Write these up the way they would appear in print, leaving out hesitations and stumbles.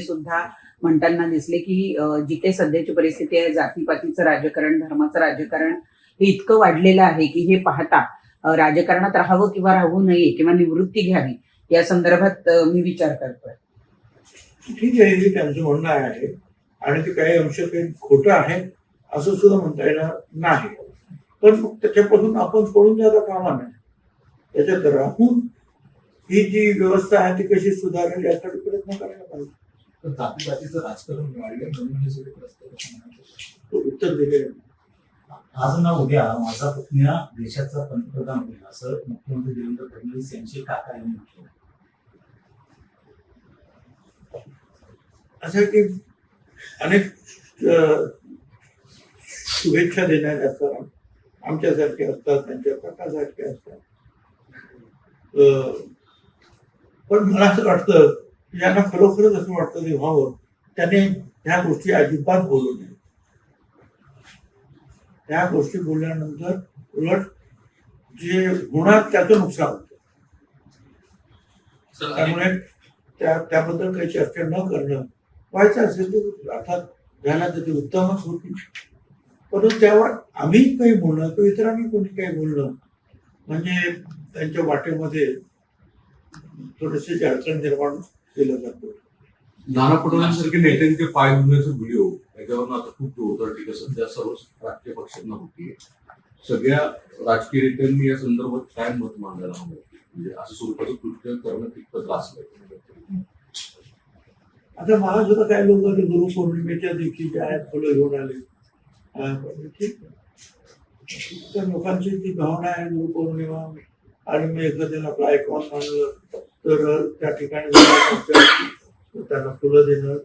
सुद्धा म्हणताना दिसले की जिथे सध्याची परिस्थिती आहे, जातीपातीचं राजकारण, धर्माचं राजकारण हे इतकं वाढलेलं आहे की हे पाहता राजकारणात राहावं किंवा राहू नये किंवा निवृत्ती घ्यावी या संदर्भात मी विचार करतोय. ठीक आहे, हे त्यांचं म्हणणं आहे आणि ते काही अंश काही खोटं आहे असं सुद्धा म्हणता येणार नाही. पण मग त्याच्यापासून आपण सोडून जाता कामा नये. त्याच्यात राहून ही जी व्यवस्था आहे ती कशी सुधारेल यासाठी प्रयत्न करायला पाहिजे. जातीपातीचं राजकारण वाढले म्हणून हे सगळे प्रस्ताव उत्तर दिले. आज ना उद्या माझा पुतण्या देशाचा पंतप्रधान होईल असं मुख्यमंत्री देवेंद्र फडणवीस यांचे काका यांनी म्हटलं. असं की अनेक शुभेच्छा देणारे असतात, आमच्यासारखे असतात, त्यांच्या काकासारखे असतात. पण मला असं वाटतं की यांना खरोखरच असं वाटतं की व्हावं त्याने ह्या गोष्टी अजिबात बोलू नये. त्या गोष्टी बोलल्यानंतर उलट जे होणार त्याचं नुकसान होतं. त्यामुळे त्याबद्दल काही चर्चा न करणं, व्हायचं असेल तर अर्थात झाला तर ते उत्तमच होती. परंतु त्यावर आम्ही काही बोलणं किंवा इतरांनी कोणी काही बोलणं म्हणजे त्यांच्या वाटेमध्ये थोडेसे अडचण निर्माण केलं जातं. नाना पटोलेंसारखे नेत्यांचे पाय धुण्याचे व्हिडिओ याच्यावरून आता खूप जोरदार टीका सध्या सर्व राजकीय पक्षांना होती. सगळ्या राजकीय नेत्यांनी या संदर्भात काय मत मांडायला हवं, म्हणजे असं स्वरूपाचं कृत्य करणं कितपत त्रासदायक. आता मला सुद्धा काही लोक गुरुपौर्णिमेच्या दिवशी जे आहेत फुलं घेऊन आले. ठीक, त्या लोकांची जी भावना आहे गुरुपौर्णिमा आणि मी एखाद्याला आपला आयकॉन मानलं तर त्या ठिकाणी त्यांना फुलं देणं.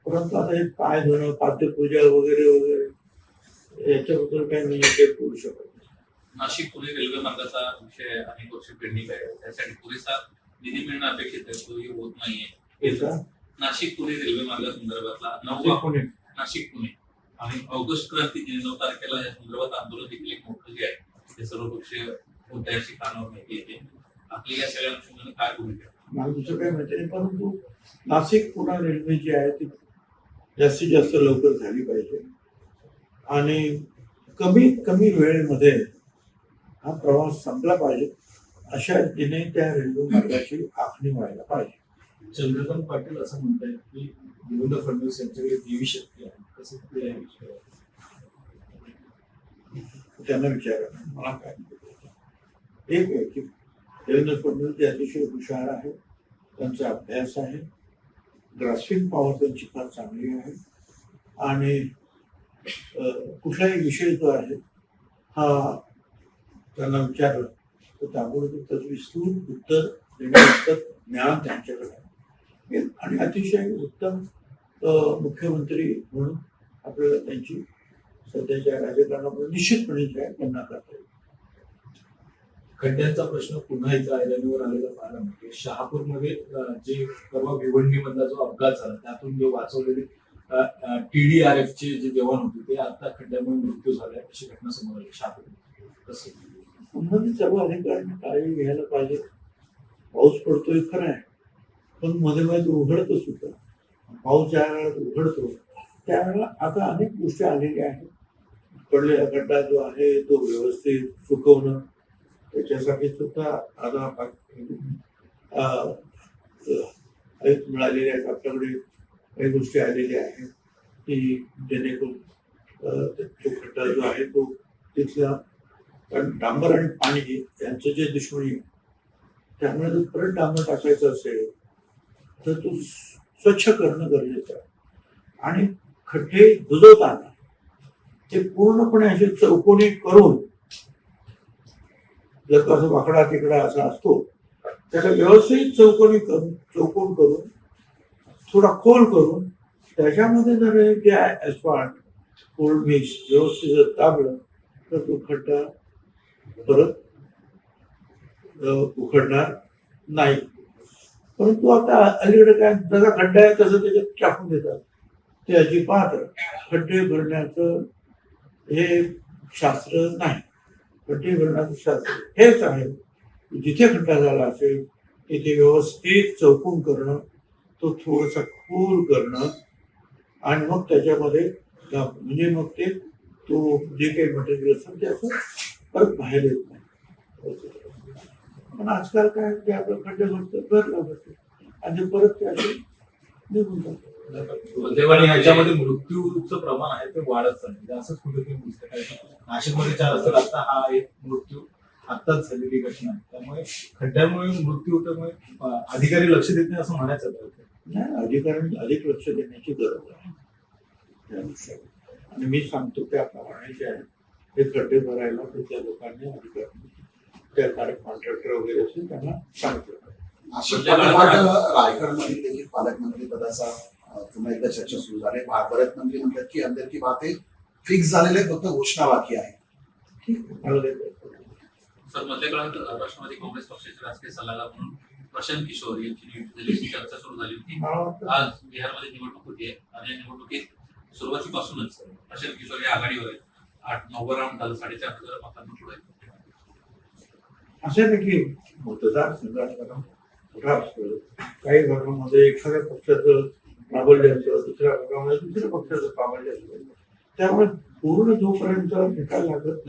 परंतु आता हे पाय धुणं, पाद्यपूजा वगैरे वगैरे याच्याबद्दल काही मी काही बोलू शकत नाही. नाशिक पुणे रेल्वे मार्गाचा विषय अनेक वर्ष पेंडिंग आहे, त्यासाठी पुरेसा निधी मिळणं अपेक्षित आहे, तोही होत नाहीये. नाशिक पुणे रेल्वे मार्गासंदर्भातला नाशिक पुणे आणि ऑगस्ट क्रांती 9 तारखेला या संदर्भात आंदोलन देखील एक मोठं जे आहे ते सर्वपक्षीय मुद्द्याशी कानावर माहिती येते. आपली या सगळ्या अनुषंगाने काय भूमिका? मला दुसरं काही माहिती नाही, परंतु नाशिक पुणे रेल्वे जी आहे ती जास्तीत जास्त लवकर झाली पाहिजे आणि कमीत कमी वेळेमध्ये हा प्रवास संपला पाहिजे अशा रीतीने त्या रेल्वे मार्गाची आखणी व्हायला पाहिजे. चंद्रकांत पाटील असं म्हणतायत की देवेंद्र फडणवीस यांच्याकडे देवी शक्ती आहे, कसं ते त्यांना विचारा, मला काय. एक आहे की देवेंद्र फडणवीस अतिशय हुशार आहे, त्यांचा अभ्यास आहे, ग्रास्पिंग पॉवर त्यांची फार चांगली आहे आणि कुठलाही विषय जो आहे हा त्यांना विचारलं तर त्यामुळे त्याचं विस्तृत उत्तर देण्याचं ज्ञान त्यांच्याकडे आहे आणि अतिशय उत्तम मुख्यमंत्री म्हणून आपल्याला त्यांची सध्याच्या राजकारणामध्ये निश्चितपणे त्यांना करता येईल. खड्ड्यांचा प्रश्न पुन्हा एकदा ऐरणीवर आलेला पाहायला मिळतो. शहापूरमध्ये जे परवा भिवंडीमधला जो अपघात झाला त्यातून जे वाचवलेले TDRF चे जे जवान होते ते आता खड्ड्यामुळे मृत्यू झाला अशी घटना समोर आली शहापूरमध्ये. कसं संबंधित सर्व अधिकाऱ्यांनी काळजी घ्यायला पाहिजे. पाऊस पडतोय खरं आहे, पण मध्ये मध्ये उघडतो सुद्धा. पाऊस ज्या वेळेला उघडतो त्यावेळेला आता अनेक गोष्टी आलेल्या आहेत. पडलेला खड्डा जो आहे तो व्यवस्थित सुकवणं, त्याच्यासाठी सुद्धा आता मिळालेल्या आहेत आपल्याकडे काही गोष्टी आलेल्या आहेत की जेणेकरून तो खड्डा जो आहे तो तिथला, कारण डांबर आणि पाणी यांचं जे दुश्मनी आहे त्यामुळे जर परत डांबर टाकायचं असेल तर तो स्वच्छ करणं गरजेचं आहे. आणि खड्डे बुजवताना ते पूर्णपणे असे चौकोनी करून, जर का असं वाकडा तिकडा असा असतो त्याला व्यवस्थित चौकोन करून थोडा खोल करून त्याच्यामध्ये जर ते ॲस्फाल्ट कोल्ड मिक्स व्यवस्थित जर दाबलं तर तो खड्डा परत उखडणार नाही. परंतु आता अलीकडे काय जसा खड्डा आहे तसं त्याच्यात टाकून देतात. ते अजिबात खड्डे भरण्याचं हे शास्त्र नाही. खड्डे भरण्याचं शास्त्र हेच आहे जिथे खड्डा झाला असेल तिथे व्यवस्थित चौकून करणं तो थोडासा खोल करणं आणि मग त्याच्यामध्ये म्हणजे मग ते तो जे काही मटेरियल असेल ते असं परत बाहेर येत नाही. पण आजकाल काय ते आपलं खड्डे भरतं घर लागत आणि ते परत ते असे निघून जातात. दुर्दैवाने ह्याच्यामध्ये मृत्यूचं प्रमाण आहे ते वाढत चालले असंच कुठेतरी दिसतं. काय नाशिकमध्ये 4 तर आता हा एक मृत्यू आत्ताच झालेली घटना आहे. त्यामुळे खड्ड्यामुळे मृत्यू होण्यामुळे अधिकारी लक्ष देत नाही असं म्हणायचं आहे. नाही, अधिकाऱ्यांनी अधिक लक्ष देण्याची गरज आहे त्या विषयावर. आणि मी सांगतो त्याप्रमाणे जे आहे ते खड्डे भरायला त्या लोकांनी अधिकाऱ्यांनी त्या कॉन्ट्रॅक्टर वगैरे असेल त्यांना सांगितलं. नाशिक रायगडमध्ये देखील पालकमंत्री पदाचा पुन्हा एकदा चर्चा सुरू झाली. परत मंत्री म्हणतात की अंदर की बातें फिक्स झालेले फक्त घोषणा बाकी आहे. सर, मधल्या काळात राष्ट्रवादी काँग्रेस पक्षाचे राजकीय सल्लागार म्हणून प्रशांत किशोर यांची नियुक्ती झाल्याची चर्चा सुरू झाली होती. आज बिहारमध्ये निवडणूक होती आणि या निवडणुकीत सुरुवातीपासूनच प्रशांत किशोर या आघाडीवर आहेत. 8-9 राऊंड झालं, 4,500 मतांना पुढे. असे नाही की मतदारसंघात मोठा असतो. काही भागामध्ये एखाद्या पक्षाचं प्राबल्य असतं, दुसऱ्या भागामध्ये दुसऱ्या पक्षाचं प्राबल्य असतं. त्यामुळे पूर्ण जोपर्यंत निकाल लागत